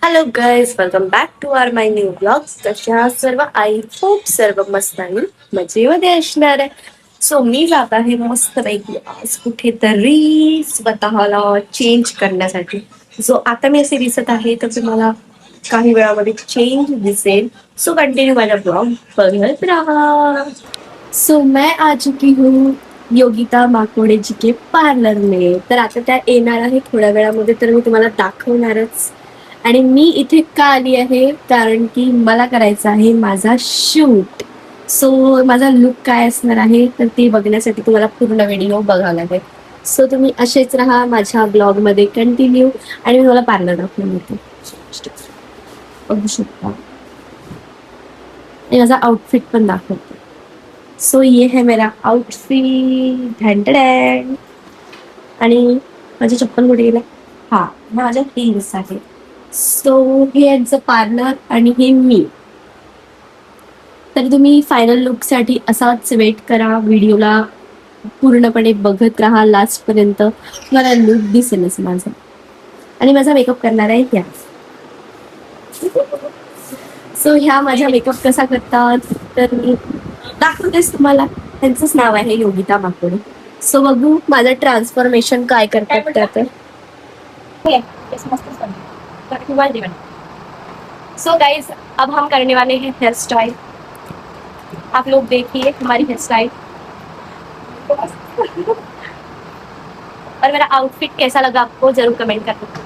Hello guys, welcome back to our my new blogs. कसे आहात सर्व? आय होप सर्व मस्त आणि मजेमध्ये असणार आहे. सो मी जात आहे मस्तपैकी आज कुठेतरी स्वतःला चेंज करण्यासाठी. सो आता मी असे दिसत आहे तर तुम्हाला काही वेळामध्ये चेंज दिसेल. सो कंटिन्यू माझा ब्लॉग बघत राहा. सो मैं आ चुकी हूँ योगिता माकोडे जी के पार्लर में. तर आता त्या येणार आहे थोड्या वेळामध्ये, तर मी तुम्हाला दाखवणारच. आणि मी इथे का आली आहे कारण की मला करायचा आहे माझा शूट. सो माझा लुक काय असणार आहे तर ते बघण्यासाठी तुम्हाला पूर्ण व्हिडिओ बघावा लागेल. सो तुम्ही असेच राहा माझ्या ब्लॉग मध्ये कंटिन्यू. आणि मी मला पार्लर दाखवून देते, बघू शकता. आणि माझा आउटफिट पण दाखवते. सो ये है मेरा आउटफिट. आणि माझी चप्पल कुठे गेला? हा, माझ्या हिल्स आहे. सो हे यांचं पार्लर आणि हे मी. तर तुम्ही फायनल लुकसाठी असाच वेट करा, व्हिडिओला पूर्णपणे बघत राहा लास्ट पर्यंत. मला लुक दिसेलच माझा. आणि माझा मेकअप करणार आहे ह्या. सो ह्या माझा मेकअप कसा करतात तर मी दाखवतेच तुम्हाला. त्यांचंच नाव आहे योगिता माकोडे. सो बघू माझं ट्रान्सफॉर्मेशन काय करतात त्यात. सो गाइज, अब हम करने वाले हैं हेयर स्टाइल. आप लोग देखिए हमारी हेयर स्टाइल. और मेरा आउटफिट कैसा लगा आपको जरूर कमेंट करना.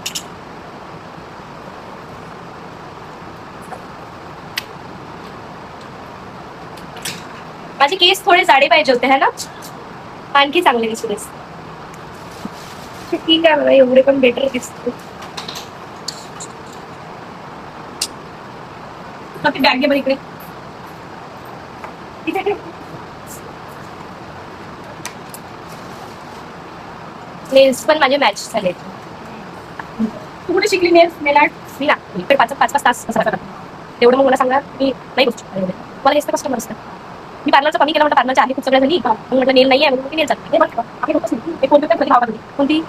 माझे केस थोडे जाडे पाहिजे होते है ना, आणखी चांगले दिसले. ठीक आहे मला एवढे पण बेटर दिसते. बॅग घे बरं इकडे. नेल्स पण माझे मॅच झाले. तू कुठे शिकली नेल्स? मेलाट मी ना इकडे पाच पाच पाच तास कसं तेवढं मग मला सांगा. मी नाही करू शकत. मला हेच कस्टमर असतं. मी पार्लरचं कमी केलं, म्हटलं पार्लरच्या आधी खूप सगळ्या झाली. मग म्हटलं नेल नाही आहे म्हणून नेल चालते. कोणती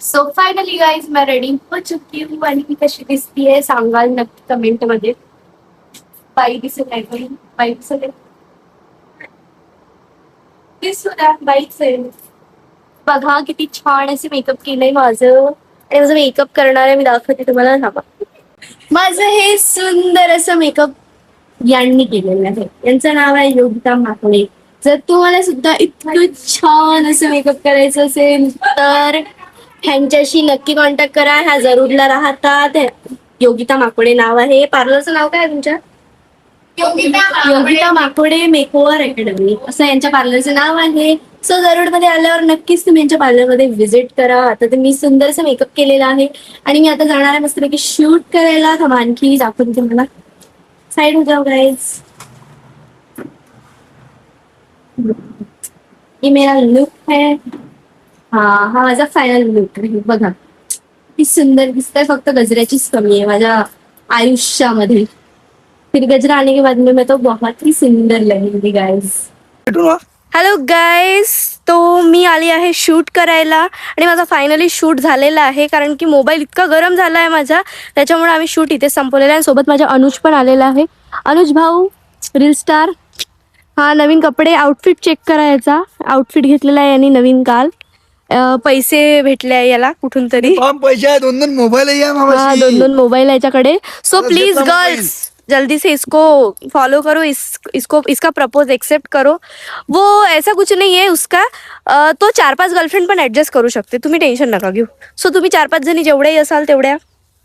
सो फायनली गाईज मैं रेडी हो चुकी हूँ. आणि मी कशी दिसतीये सांगाल नक्की कमेंट मध्ये. बाई दिसत आहे कोणी? बाई दिसत आहे? दिसू द्या, बाईच आहे. बघा किती छान असे मेकअप केलंय माझं. आणि माझं मेकअप करणार आहे मी दाखवते तुम्हाला. थांबा. माझं हे सुंदर असं मेकअप यांनी केलेलं आहे. यांचं नाव आहे योगिता माकोडे. जर तुम्हाला सुद्धा इतकं छान असं मेकअप करायचं असेल तर ह्यांच्याशी नक्की कॉन्टॅक्ट करा. ह्या जरूरला राहतात. योगिता माकोडे नाव आहे. पार्लरचं नाव काय आहे तुमच्या? योगिता माकोडे मेकओव्हर अकॅडमी असं यांच्या पार्लरचं नाव आहे. सो जरूर मध्ये आल्यावर नक्कीच तुम्ही यांच्या पार्लरमध्ये व्हिजिट करा. आता तर मी सुंदरसं मेकअप केलेला आहे आणि मी आता जाणार आहे मस्तपैकी शूट करायला. थांबा आणखी दाखवते मला. साइड हो जाओ गाइस. ये मेरा लुक है. हा माझा फायनल लुक आहे. बघा किती सुंदर दिसतंय. फक्त गजऱ्याचीच कमी आहे माझ्या आयुष्यामध्ये. फिर गजरा आने के बाद में मैं तो बहुत ही सुंदर लगेंगी गाइस. हॅलो गाईस, तो मी आली आहे शूट करायला आणि माझा फायनली शूट झालेला आहे. कारण की मोबाईल इतका गरम झाला आहे माझा, त्याच्यामुळे आम्ही शूट इथे संपवलेला आहे. सोबत माझा अनुज पण आलेला आहे. अनुज भाऊ रील स्टार. हा नवीन कपडे आउटफिट चेक करायचा. आउटफिट घेतलेला आहे यांनी नवीन काल. पैसे भेटले याला कुठून तरी. पैसे आहे, 2-2 मोबाईल आहे हाँ 2-2 मोबाइल है याच्याकडे. सो प्लीज गर्ल्स जल्दी से इसको फॉलो करो. इसको इसका प्रपोज एक्सेप्ट करो. वो ऐसा कुछ नहीं है उसका. तो 4-5 गर्लफ्रेंड पण ऍडजस्ट करू शकते. तुम्ही टेन्शन नका घेऊ. सो तुम्ही 4-5 जणी जेवढ्याही असाल तेवढ्या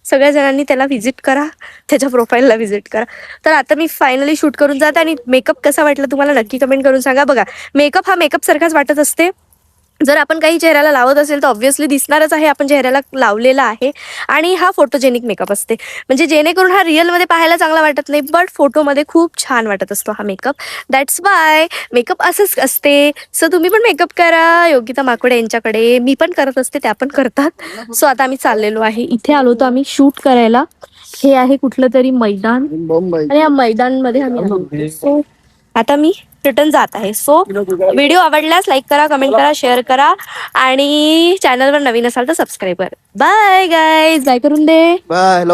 सगळ्या जणांनी त्याला व्हिजिट करा. त्याच्या प्रोफाईलला व्हिजिट करा. तर आता मी फायनली शूट करून जाते. आणि मेकअप कसा वाटला तुम्हाला नक्की कमेंट करून सांगा. बघा मेकअप हा मेकअप सारखाच वाटत असते. जर आपण काही चेहऱ्याला लावत असेल तर ऑब्व्हियसली दिसणारच आहे आपण चेहऱ्याला लावलेला आहे. आणि हा फोटोजेनिक मेकअप असते. म्हणजे जेणेकरून हा रिअलमध्ये पाहायला चांगला वाटत नाही, बट फोटोमध्ये खूप छान वाटत असतो हा मेकअप. दॅट्स वाय मेकअप असंच असते. सो तुम्ही पण मेकअप करा योगिता माकोडे यांच्याकडे. मी पण करत असते, त्या पण करतात. सो आता आम्ही चाललेलो आहे. इथे आलो होतो आम्ही शूट करायला. हे आहे कुठलं तरी मैदान बॉम्बे आणि या मैदानमध्ये आम्ही आलो. सो आता मी रिटर्न जात आहे. सो व्हिडिओ आवडल्यास लाईक करा, कमेंट करा, शेअर करा आणि चॅनलवर नवीन असाल तर सबस्क्राईब करा. बाय गाईज, बाय करून दे. बाय.